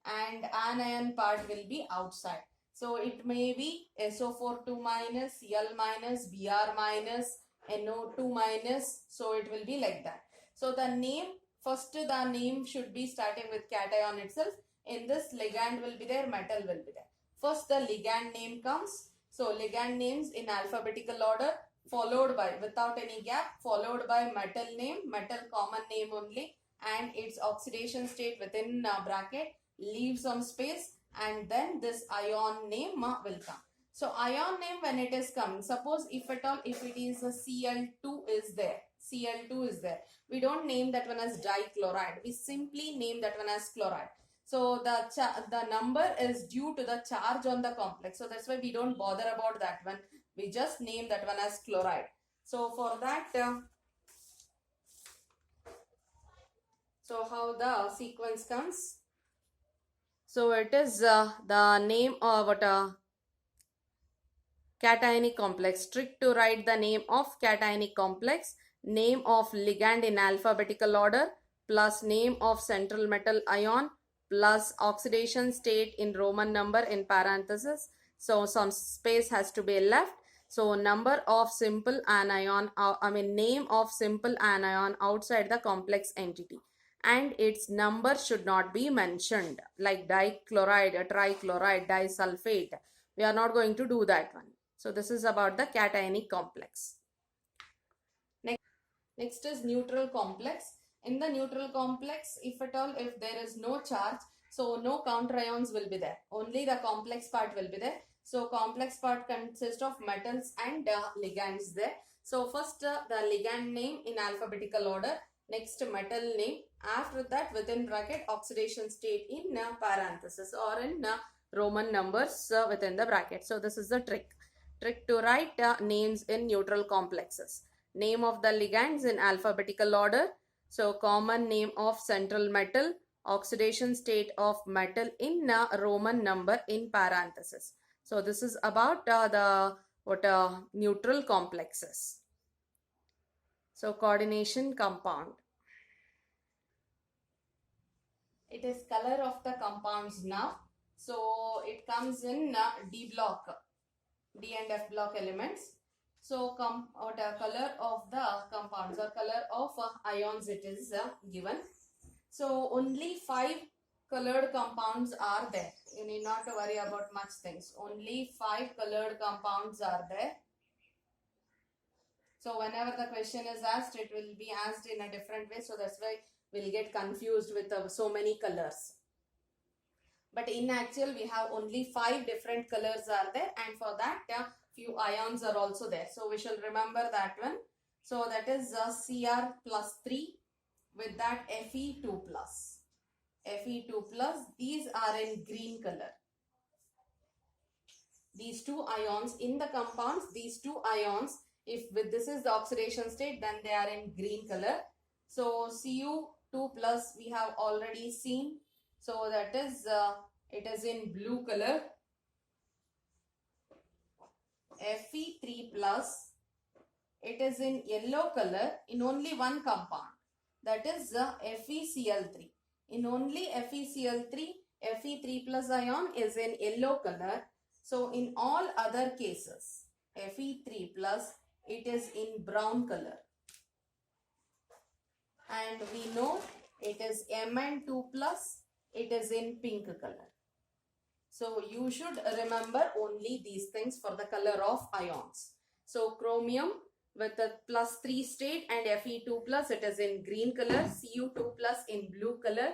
and anion part will be outside. So it may be SO4 2 minus, Cl minus, Br minus, NO2 minus. So it will be like that. So the name, first the name should be starting with cation itself. In this ligand will be there, metal will be there. First the ligand name comes. So ligand names in alphabetical order, followed by, without any gap, followed by metal name, metal common name only, and its oxidation state within bracket, leave some space, and then this ion name will come. So ion name when it is coming, suppose if at all, if it is a Cl2 is there, Cl2 is there, we don't name that one as dichloride, we simply name that one as chloride. So the number is due to the charge on the complex. So that's why we don't bother about that one. We just name that one as chloride. So for that, So how the sequence comes? So it is the name of what cationic complex. Trick to write the name of cationic complex, name of ligand in alphabetical order, plus name of central metal ion, plus oxidation state in Roman number in parenthesis. So some space has to be left. So number of simple anion, name of simple anion outside the complex entity. And its number should not be mentioned, like dichloride, trichloride, disulfate. We are not going to do that one. So this is about the cationic complex. Next is neutral complex. In the neutral complex, if at all, if there is no charge, so no counter ions will be there. Only the complex part will be there. So complex part consists of metals and ligands there. So first the ligand name in alphabetical order. Next metal name. After that within bracket oxidation state in parenthesis or in Roman numbers within the bracket. So this is the trick. Trick to write names in neutral complexes. Name of the ligands in alphabetical order. So common name of central metal, oxidation state of metal in Roman number in parenthesis. So this is about the neutral complexes. So coordination compound. It is color of the compounds now. So it comes in D block, D and F block elements. So color of the compounds or color of ions it is given. So only 5 colored compounds are there. You need not to worry about much things. Only 5 colored compounds are there. So whenever the question is asked, it will be asked in a different way. So that's why we'll get confused with so many colors. But in actual, we have only 5 different colors are there, and for that few ions are also there. So we shall remember that one. So that is Cr plus 3 with that Fe2 plus. Fe2 plus, these are in green color. These 2 ions in the compounds, these 2 ions, if with this is the oxidation state, then they are in green color. So Cu2 plus we have already seen. So that is it is in blue color. Fe3 plus, it is in yellow color in only one compound, that is FeCl3. In only FeCl3, Fe3 plus ion is in yellow color. So in all other cases, Fe3 plus, it is in brown color. And we know it is Mn2 plus, it is in pink color. So you should remember only these things for the color of ions. So chromium with the plus 3 state and Fe2 plus, it is in green color, Cu2 plus in blue color,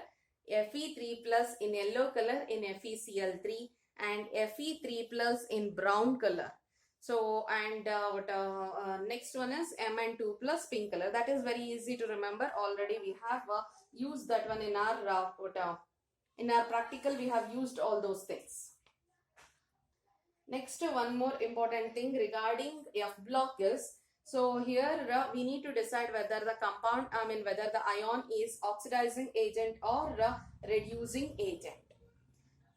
Fe3 plus in yellow color in FeCl3, and Fe3 plus in brown color. So and next one is Mn2 plus pink color. That is very easy to remember. Already we have used that one in our in our practical. We have used all those things. Next, one more important thing regarding F block is, so here we need to decide whether the compound, whether the ion is oxidizing agent or reducing agent.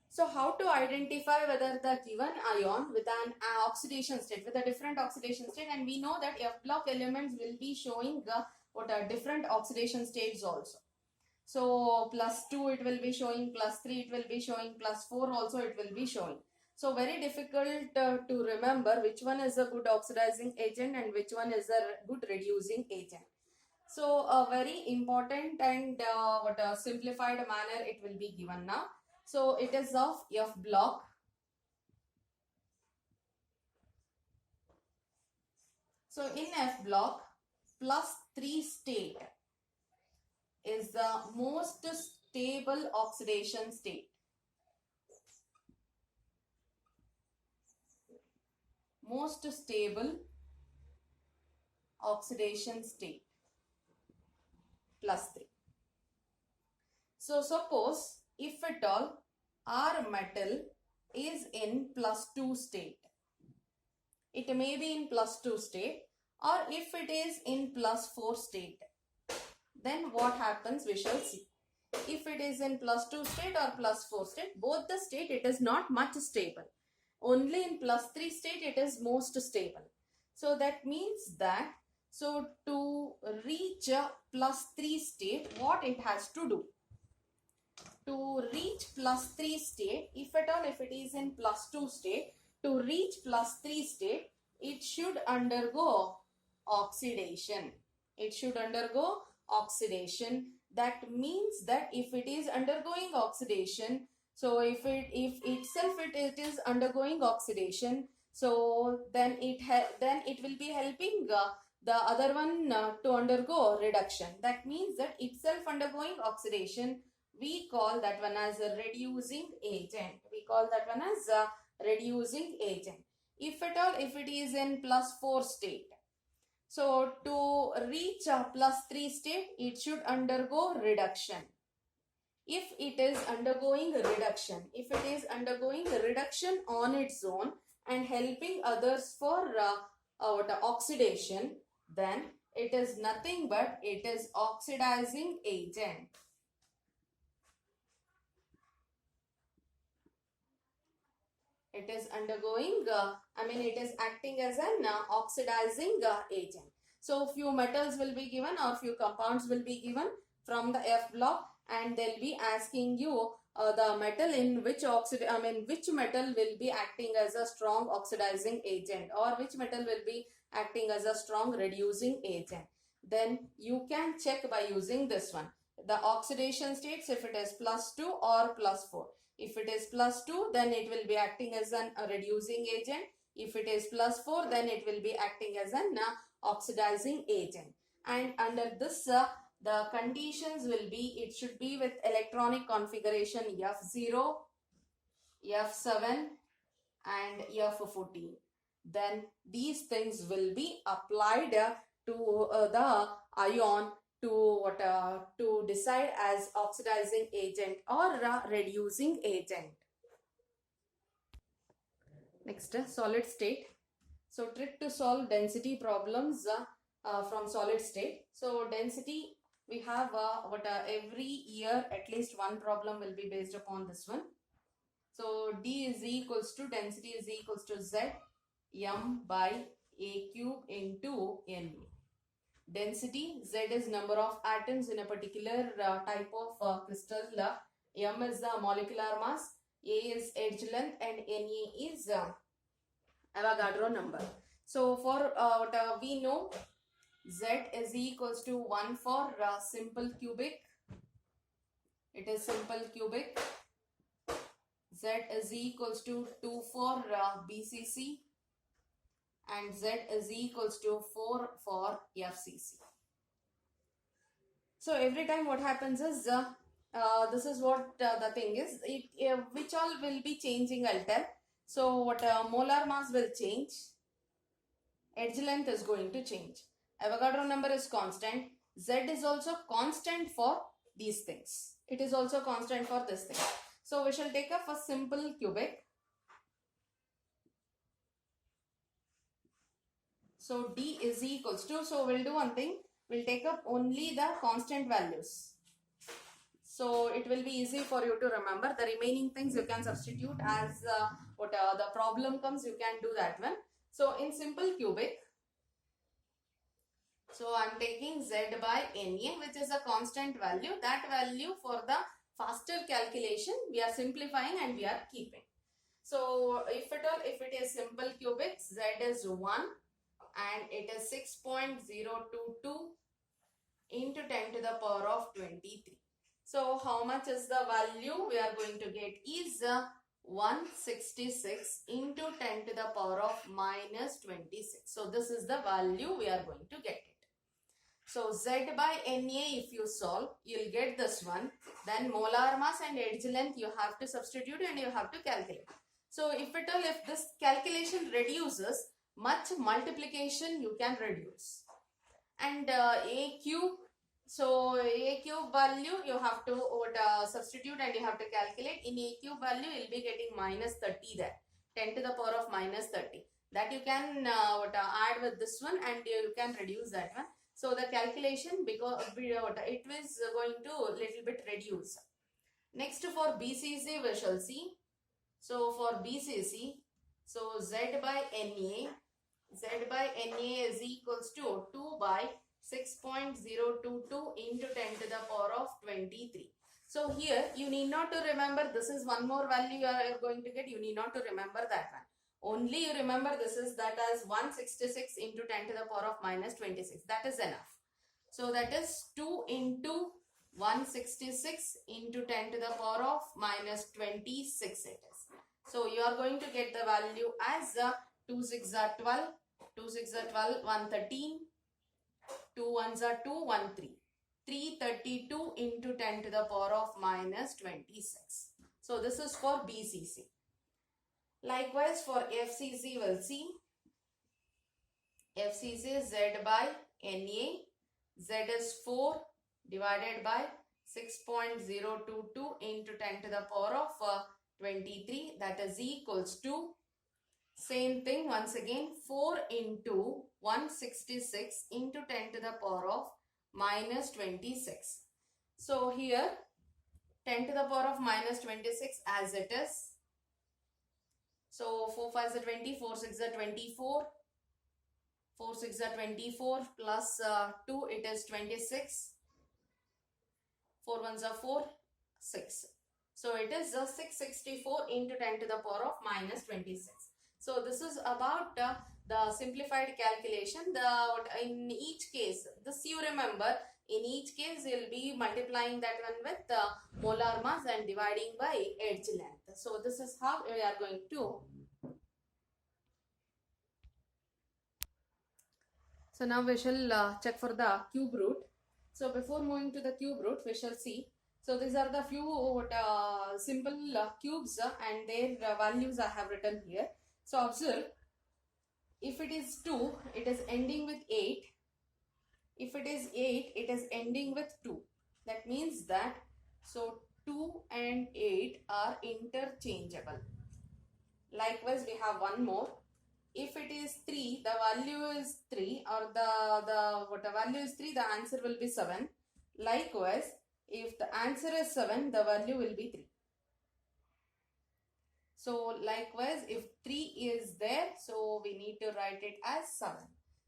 So how to identify whether the given ion with an oxidation state, with a different oxidation state, and we know that F block elements will be showing what are different oxidation states also. So plus 2 it will be showing, plus 3 it will be showing, plus 4 also it will be showing. So very difficult to remember which one is a good oxidizing agent and which one is a good reducing agent. So a very important and what a simplified manner it will be given now. So it is of F block. So in F block, plus 3 state is the most stable oxidation state. Most stable oxidation state, plus 3. So suppose if at all our metal is in plus 2 state, it may be in plus 2 state, or if it is in plus 4 state, then what happens we shall see. If it is in +2 state or +4 state, both the state it is not much stable. Only in +3 state it is most stable. So that means that, so to reach a +3 state, what it has to do? To reach +3 state, if at all if it is in +2 state, to reach +3 state, it should undergo oxidation. It should undergo oxidation. That means that if it is undergoing oxidation, so if it is undergoing oxidation, so then it will be helping the other one to undergo reduction. That means that itself undergoing oxidation, we call that one as a reducing agent. We call that one as a reducing agent. If at all if it is in +4 state, so to reach a +3 state, it should undergo reduction. If it is undergoing reduction, if it is undergoing reduction on its own and helping others for oxidation, then it is nothing but it is oxidizing agent. It is undergoing, it is acting as an oxidizing agent. So few metals will be given or few compounds will be given from the F block, and they'll be asking you the metal in which which metal will be acting as a strong oxidizing agent, or which metal will be acting as a strong reducing agent. Then you can check by using this one. The oxidation states if it is +2 or +4. If it is +2, then it will be acting as a reducing agent. If it is +4, then it will be acting as an oxidizing agent. And under this, the conditions will be, it should be with electronic configuration F0, F7 and F14. Then these things will be applied to the ion to decide as oxidizing agent or reducing agent. Next, solid state. So trick to solve density problems from solid state. So density, we have every year at least one problem will be based upon this one. So D is equals to, density is equals to Z m by A cube into N. Density, Z is number of atoms in a particular type of crystal, m is the molecular mass, A is edge length, and Na is Avogadro number. So for we know Z is equals to 1 for simple cubic. It is simple cubic. Z is equals to 2 for BCC. And Z is equals to 4 for FCC. So every time what happens is, this is what the thing is, which all will be changing, I'll tell. So what molar mass will change, edge length is going to change, Avogadro number is constant, Z is also constant for these things. It is also constant for this thing. So we shall take up a simple cubic. So D is equals to, so we'll do one thing, we'll take up only the constant values. So it will be easy for you to remember. The remaining things you can substitute as the problem comes, you can do that one. So in simple cubic, so I'm taking Z by Na, which is a constant value. That value for the faster calculation, we are simplifying and we are keeping. So if at all, if it is simple cubic, Z is 1. And it is 6.022 into 10 to the power of 23. So how much is the value we are going to get is 166 into 10 to the power of minus 26. So this is the value we are going to get it. So Z by Na, if you solve, you'll get this one. Then molar mass and edge length you have to substitute and you have to calculate. So if at all, if this calculation reduces, much multiplication you can reduce. And A cube, so A cube value you have to substitute and you have to calculate. In A cube value you will be getting minus 30 there, 10 to the power of minus 30. That you can add with this one and you can reduce that one. So the calculation, because it was going to little bit reduce. Next for BCC we shall see. So for BCC, so Z by NA is equals to 2 by 6.022 into 10 to the power of 23. So here you need not to remember, this is one more value you are going to get. You need not to remember that one. Only you remember this is that as 166 into 10 to the power of minus 26. That is enough. So that is 2 into 166 into 10 to the power of minus 26 it is. So you are going to get the value as 2 6 are 12, 2 6 are 12, 113, 2 1s are 2, 1 3. 332 into 10 to the power of minus 26. So this is for BCC. Likewise for FCC we'll see. FCC is Z by NA. Z is 4 divided by 6.022 into 10 to the power of 23, that is equals to, same thing once again, 4 into 166 into 10 to the power of minus 26. So here 10 to the power of minus 26 as it is. So 4 5 is 20, 4 6 is 24, 4 6 is 24 plus 2 it is 26, 4 1s are 4, 6. So it is 664 into 10 to the power of minus 26. So this is about the simplified calculation. In each case, this you remember, in each case you will be multiplying that one with molar mass and dividing by edge length. So this is how we are going to. So now we shall check for the cube root. So before moving to the cube root, we shall see. So these are the few simple cubes and their values I have written here. So observe, if it is 2, it is ending with 8. If it is 8, it is ending with 2. That means that, so 2 and 8 are interchangeable. Likewise, we have one more. If it is 3, the value is 3, or the value is 3, the answer will be 7. Likewise, if the answer is 7, the value will be 3. So likewise, if 3 is there, so we need to write it as 7.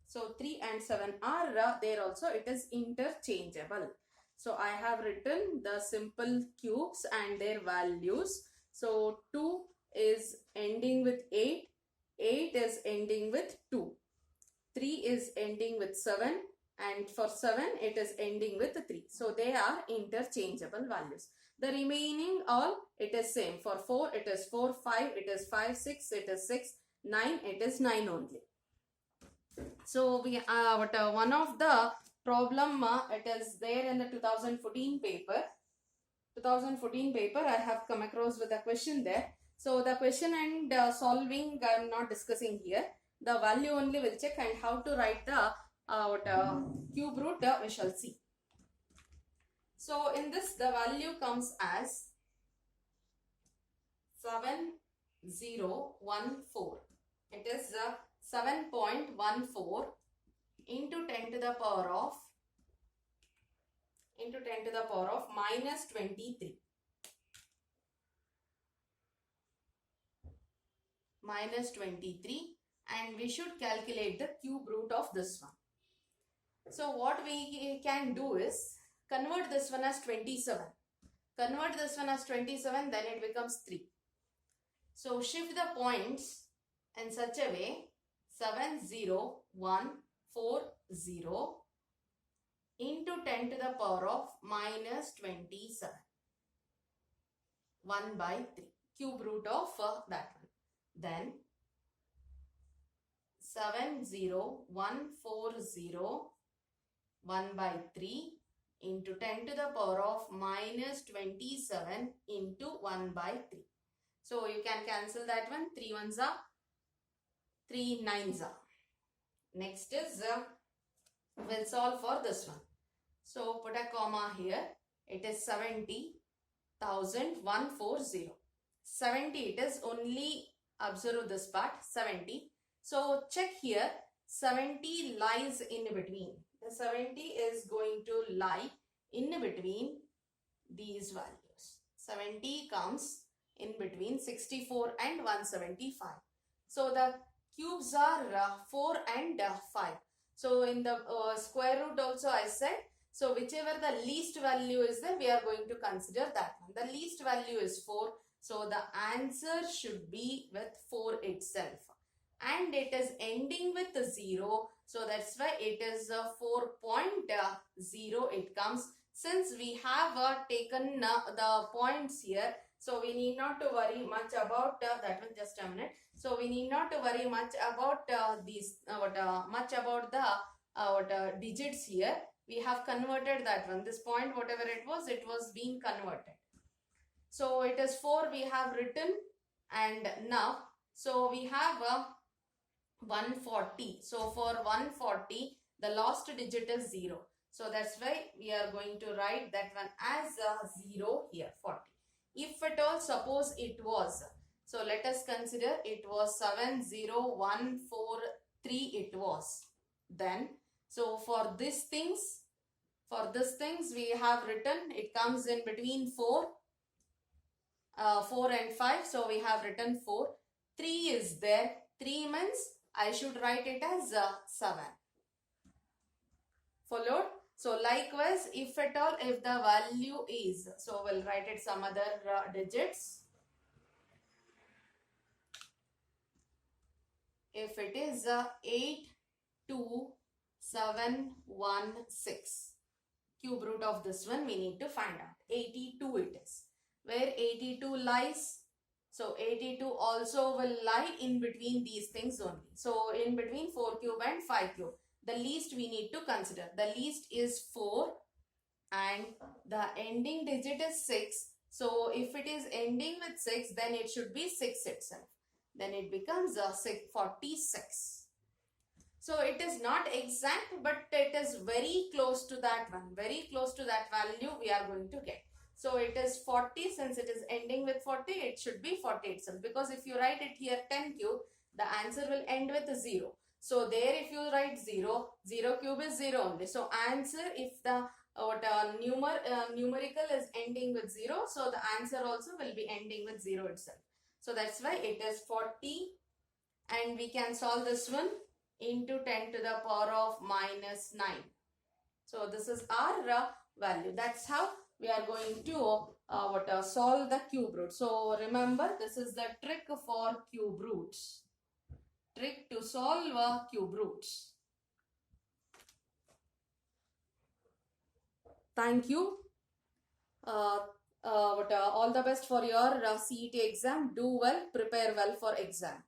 So 3 and 7 are there also, it is interchangeable. So I have written the simple cubes and their values. So 2 is ending with 8, 8 is ending with 2, 3 is ending with 7, and for 7 it is ending with 3. So they are interchangeable values. The remaining all it is same. For 4 it is 4, 5 it is 5, 6 it is 6, 9 it is 9 only. So we one of the problem it is there in the 2014 paper. 2014 paper I have come across with a question there. So the question and solving I am not discussing here. The value only will check, and how to write the cube root we shall see. So in this the value comes as 7014. It is 7.14 into 10 to the power of minus 23. Minus 23, and we should calculate the cube root of this one. So what we can do is convert this one as 27. Convert this one as 27, then it becomes 3. So shift the points in such a way, 70140 into 10 to the power of minus 27. 1 by 3. Cube root of that one. Then 70140 1 by 3 into 10 to the power of minus 27 into 1 by 3. So you can cancel that one. 3 1s are 3 9s are. Next is we'll solve for this one. So put a comma here. It is 70,140. 70 it is, only observe this part, 70. So check here, 70 lies in between. The 70 is going to lie in between these values. 70 comes in between 64 and 175. So the cubes are 4 and 5. So in the square root also I said, so whichever the least value is there, we are going to consider that one. The least value is 4. So the answer should be with 4 itself. And it is ending with 0. So that's why it is 4.0 it comes. Since we have taken the points here, so we need not to worry much about that one. Just a minute. So we need not to worry much about much about the digits here. We have converted that one. This point, whatever it was being converted. So it is 4 we have written, and now so we have 140. So for 140, the last digit is 0. So that's why we are going to write that one as 0 here, 40. If at all suppose it was, so let us consider it was 70143 it was. Then, so for these things we have written, it comes in between 4 and 5. So we have written 4. 3 is there. 3 means I should write it as 7. Followed? So likewise, if at all, if the value is, so we'll write it some other digits. If it is 82716, cube root of this one we need to find out. 82 it is. Where 82 lies? So 82 also will lie in between these things only. So in between 4 cube and 5 cube. The least we need to consider. The least is 4 and the ending digit is 6. So if it is ending with 6, then it should be 6 itself. Then it becomes 46. So it is not exact, but it is very close to that one. Very close to that value we are going to get. So it is 40. Since it is ending with 40, it should be 40 itself. Because if you write it here 10 cube, the answer will end with 0. So there if you write 0, 0 cube is 0 only. So answer, if the numerical is ending with 0, so the answer also will be ending with 0 itself. So that's why it is 40, and we can solve this one into 10 to the power of minus 9. So this is our value. That's how we are going to solve the cube root. So remember, this is the trick for cube roots. Trick to solve cube roots. Thank you. All the best for your CET exam. Do well, prepare well for exam.